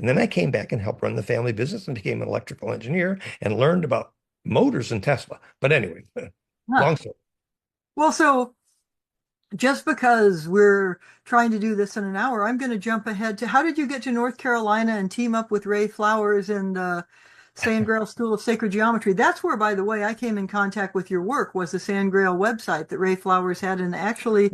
And then I came back and helped run the family business and became an electrical engineer and learned about motors and Tesla. But anyway, Huh. long story. Well, so just because we're trying to do this in an hour, I'm going to jump ahead to how did you get to North Carolina and team up with Ray Flowers and Sand Grail School of Sacred Geometry? That's where, by the way, I came in contact with your work was the Sand Grail website that Ray Flowers had, and actually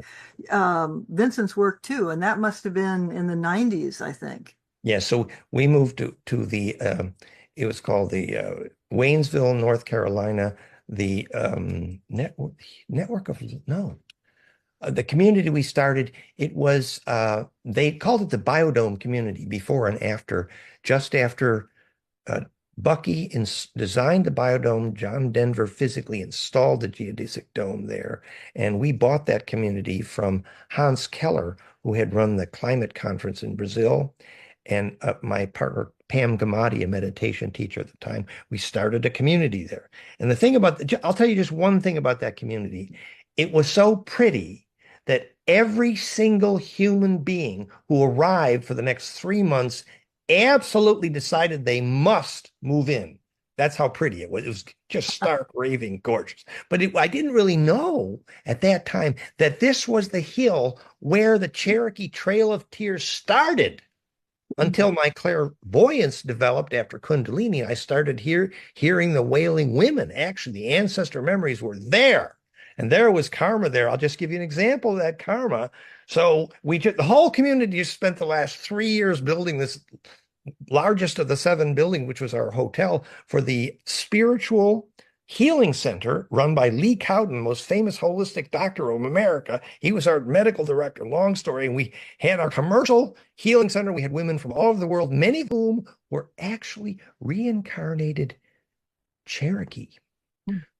Vincent's work too. And that must have been in the 90s, I think. Yeah, so we moved to the it was called the Waynesville, North Carolina, the network of no. The community we started, it was they called it the Biodome community before and after, just after uh, Bucky designed the biodome. John Denver physically installed the geodesic dome there. And we bought that community from Hans Keller, who had run the climate conference in Brazil. And my partner, Pam Gamadi, a meditation teacher at the time, we started a community there. And the thing about, I'll tell you just one thing about that community. It was so pretty that every single human being who arrived for the next 3 months absolutely decided they must move in. That's how pretty it was. It was just stark, raving gorgeous. But I didn't really know at that time that this was the hill where the Cherokee Trail of Tears started until my clairvoyance developed after Kundalini. I started hearing the wailing women. Actually, the ancestor memories were there. And there was karma there. I'll just give you an example of that karma. So the whole community just spent the last 3 years building this largest of the 7 building, which was our hotel, for the spiritual healing center run by Lee Cowden, most famous holistic doctor of America. He was our medical director. Long story. And we had our commercial healing center. We had women from all over the world, many of whom were actually reincarnated Cherokee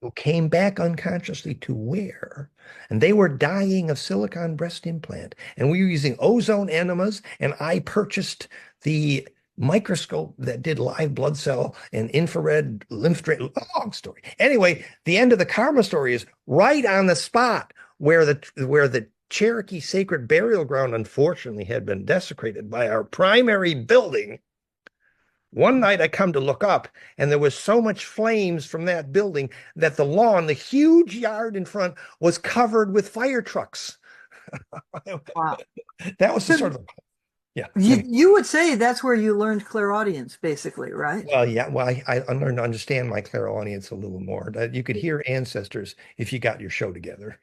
who came back unconsciously to where? And they were dying of silicon breast implant. And we were using ozone enemas, and I purchased the microscope that did live blood cell and infrared lymph drain. Long story. Anyway, the end of the karma story is right on the spot where the Cherokee sacred burial ground unfortunately had been desecrated by our primary building. One night I come to look up, and there was so much flames from that building that the lawn, the huge yard in front, was covered with fire trucks. Wow. That was the So sort of, yeah. you would say that's where you learned clairaudience, basically, right? Well, yeah. Well, I learned to understand my clairaudience a little more. That you could hear ancestors if you got your show together.